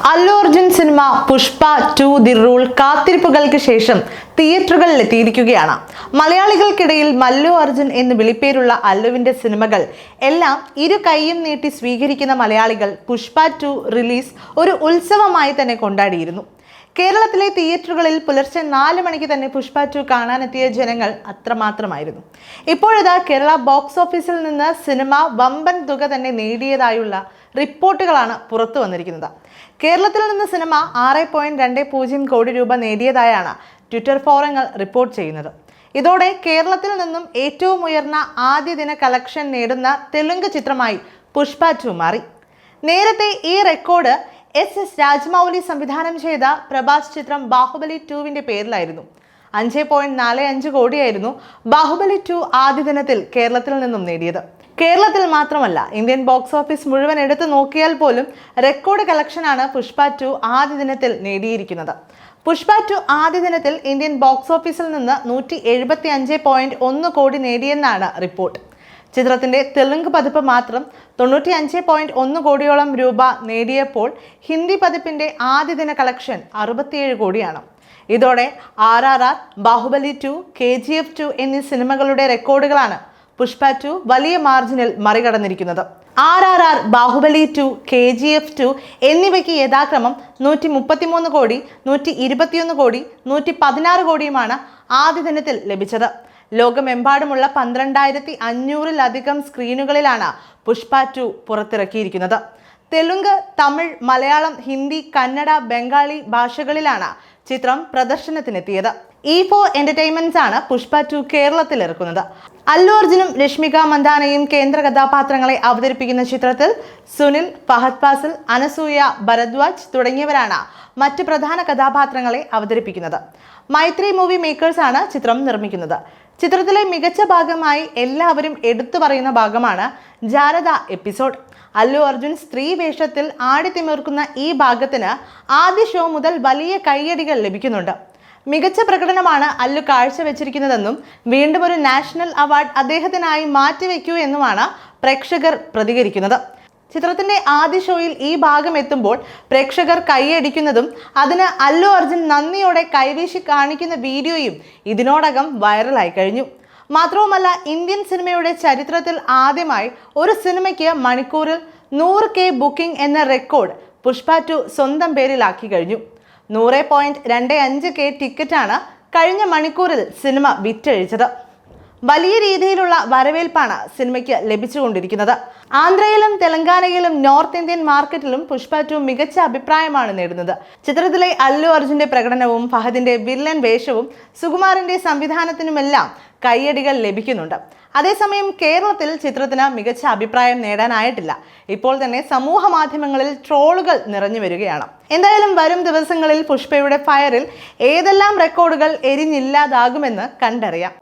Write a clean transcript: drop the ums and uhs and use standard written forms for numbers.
Allu Arjun cinema Pushpa 2 the rule കാത്തിരിപ്പുകൾക്ക് ശേഷം തിയേറ്ററുകളിൽ എത്തിയിരിക്കുകയാണ്. മലയാളികൾക്കിടയിൽ മല്ലു അർജുൻ എന്ന് വിളിപ്പേരുള്ള അല്ലുവിന്റെ സിനിമകൾ എല്ലാം ഇരു കൈയും നീട്ടി സ്വീകരിക്കുന്ന മലയാളികൾ പുഷ്പ 2 റിലീസ് ഒരു ഉത്സവമായി തന്നെ കൊണ്ടാടിയിരുന്നു. കേരളത്തിലെ തിയേറ്ററുകളിൽ പുലർച്ചെ 4 മണിക്ക് തന്നെ പുഷ്പ 2 കാണാനെത്തിയ ജനങ്ങൾ അത്രമാത്രമായിരുന്നു. ഇപ്പോഴിതാ കേരള ബോക്സ് ഓഫീസിൽ നിന്ന് സിനിമ വമ്പൻ തുക തന്നെ നേടിയതായുള്ള റിപ്പോർട്ടുകളാണ് പുറത്തു വന്നിരിക്കുന്നത്. കേരളത്തിൽ നിന്ന് സിനിമ 6.20 കോടി രൂപ നേടിയതായാണ് ട്വിറ്റർ ഫോറങ്ങൾ റിപ്പോർട്ട് ചെയ്യുന്നത്. ഇതോടെ കേരളത്തിൽ നിന്നും ഏറ്റവും ഉയർന്ന ആദ്യ ദിന കളക്ഷൻ നേടുന്ന തെലുങ്ക് ചിത്രമായി പുഷ്പ 2 മാറി. നേരത്തെ ഈ റെക്കോർഡ് S.S. രാജമൗലി സംവിധാനം ചെയ്ത പ്രഭാസ് ചിത്രം ബാഹുബലി 2വിന്റെ പേരിലായിരുന്നു. 5.45 കോടിയായിരുന്നു ബാഹുബലി 2 ആദ്യ ദിനത്തിൽ കേരളത്തിൽ നിന്നും നേടിയത്. കേരളത്തിൽ മാത്രമല്ല, ഇന്ത്യൻ ബോക്സ് ഓഫീസ് മുഴുവൻ എടുത്തു നോക്കിയാൽ പോലും റെക്കോർഡ് കളക്ഷനാണ് പുഷ്പ 2 ആദ്യ ദിനത്തിൽ നേടിയിരിക്കുന്നത്. പുഷ്പ 2 ആദ്യ ദിനത്തിൽ ഇന്ത്യൻ ബോക്സ് ഓഫീസിൽ നിന്ന് 175.1 കോടി നേടിയെന്നാണ് റിപ്പോർട്ട്. ചിത്രത്തിന്റെ തെലുങ്ക് പതിപ്പ് മാത്രം 95.1 കോടിയോളം രൂപ നേടിയപ്പോൾ ഹിന്ദി പതിപ്പിന്റെ ആദ്യ ദിന കളക്ഷൻ 67 കോടിയാണ്. ഇതോടെ RRR, ബാഹുബലി 2, KGF 2 എന്നീ സിനിമകളുടെ റെക്കോർഡുകളാണ് പുഷ്പ 2 വലിയ മാർജിനിൽ മറികടന്നിരിക്കുന്നത്. RRR, ബാഹുബലി 2, KGF 2 എന്നിവയ്ക്ക് യഥാക്രമം 133 കോടി, 121 കോടി, 116 കോടിയുമാണ് ആദ്യ ദിനത്തിൽ ലഭിച്ചത്. ലോകമെമ്പാടുമുള്ള 12,500-ലധികം സ്ക്രീനുകളിലാണ് പുഷ്പ 2 പുറത്തിറക്കിയിരിക്കുന്നത്. തെലുങ്ക്, തമിഴ്, മലയാളം, ഹിന്ദി, കന്നഡ, ബംഗാളി ഭാഷകളിലാണ് ചിത്രം പ്രദർശനത്തിനെത്തിയത്. E4 എന്റർടൈൻമെന്റ്സ് ആണ് പുഷ്പ 2 കേരളത്തിൽ ഇറക്കുന്നത്. അല്ലു അർജുനും രശ്മിക മന്ദാനയും കേന്ദ്ര കഥാപാത്രങ്ങളെ അവതരിപ്പിക്കുന്ന ചിത്രത്തിൽ സുനിൽ, ഫഹദ് ഫാസിൽ, അനസൂയ, ഭരദ്വാജ് തുടങ്ങിയവരാണ് മറ്റ് പ്രധാന കഥാപാത്രങ്ങളെ അവതരിപ്പിക്കുന്നത്. മൈത്രി മൂവി മേക്കേഴ്സ് ആണ് ചിത്രം നിർമ്മിക്കുന്നത്. ചിത്രത്തിലെ മികച്ച ഭാഗമായി എല്ലാവരും എടുത്തു പറയുന്ന ഭാഗമാണ് ജാരദ എപ്പിസോഡ്. അല്ലു അർജുൻ സ്ത്രീ വേഷത്തിൽ ആടിത്തിമിർക്കുന്ന ഈ ഭാഗത്തിന് ആദ്യ ഷോ മുതൽ വലിയ കയ്യടികൾ ലഭിക്കുന്നുണ്ട്. മികച്ച പ്രകടനമാണ് അല്ലു കാഴ്ചവെച്ചിരിക്കുന്നതെന്നും വീണ്ടും ഒരു നാഷണൽ അവാർഡ് അദ്ദേഹത്തിനായി മാറ്റിവെക്കൂ എന്നുമാണ് പ്രേക്ഷകർ പ്രതികരിക്കുന്നത്. ചിത്രത്തിന്റെ ആദ്യ ഷോയിൽ ഈ ഭാഗം എത്തുമ്പോൾ പ്രേക്ഷകർ കൈയടിക്കുന്നതും അതിന് അല്ലു അർജുൻ നന്ദിയോടെ കൈവീശി കാണിക്കുന്ന വീഡിയോയും ഇതിനോടകം വൈറലായി കഴിഞ്ഞു. മാത്രവുമല്ല, ഇന്ത്യൻ സിനിമയുടെ ചരിത്രത്തിൽ ആദ്യമായി ഒരു സിനിമയ്ക്ക് മണിക്കൂറിൽ 100K ബുക്കിംഗ് എന്ന റെക്കോർഡ് പുഷ്പ 2 സ്വന്തം പേരിലാക്കി കഴിഞ്ഞു. 100.25K ടിക്കറ്റാണ് കഴിഞ്ഞ മണിക്കൂറിൽ സിനിമ വിറ്റഴിച്ചത്. വലിയ രീതിയിലുള്ള വരവേൽപ്പാണ് സിനിമയ്ക്ക് ലഭിച്ചുകൊണ്ടിരിക്കുന്നത്. ആന്ധ്രയിലും തെലങ്കാനയിലും നോർത്ത് ഇന്ത്യൻ മാർക്കറ്റിലും പുഷ്പ 2 മികച്ച അഭിപ്രായമാണ് നേടുന്നത്. ചിത്രത്തിലെ അല്ലു അർജുന്റെ പ്രകടനവും ഫഹദിന്റെ വില്ലൻ വേഷവും സുകുമാരന്റെ സംവിധാനത്തിനുമെല്ലാം കയ്യടികൾ ലഭിക്കുന്നുണ്ട്. അതേസമയം കേരളത്തിൽ ചിത്രത്തിന് മികച്ച അഭിപ്രായം നേടാനായിട്ടില്ല. ഇപ്പോൾ തന്നെ സമൂഹ മാധ്യമങ്ങളിൽ ട്രോളുകൾ നിറഞ്ഞു വരികയാണ്. എന്തായാലും വരും ദിവസങ്ങളിൽ പുഷ്പയുടെ ഫയറിൽ ഏതെല്ലാം റെക്കോർഡുകൾ എരിഞ്ഞില്ലാതാകുമെന്ന് കണ്ടറിയാം.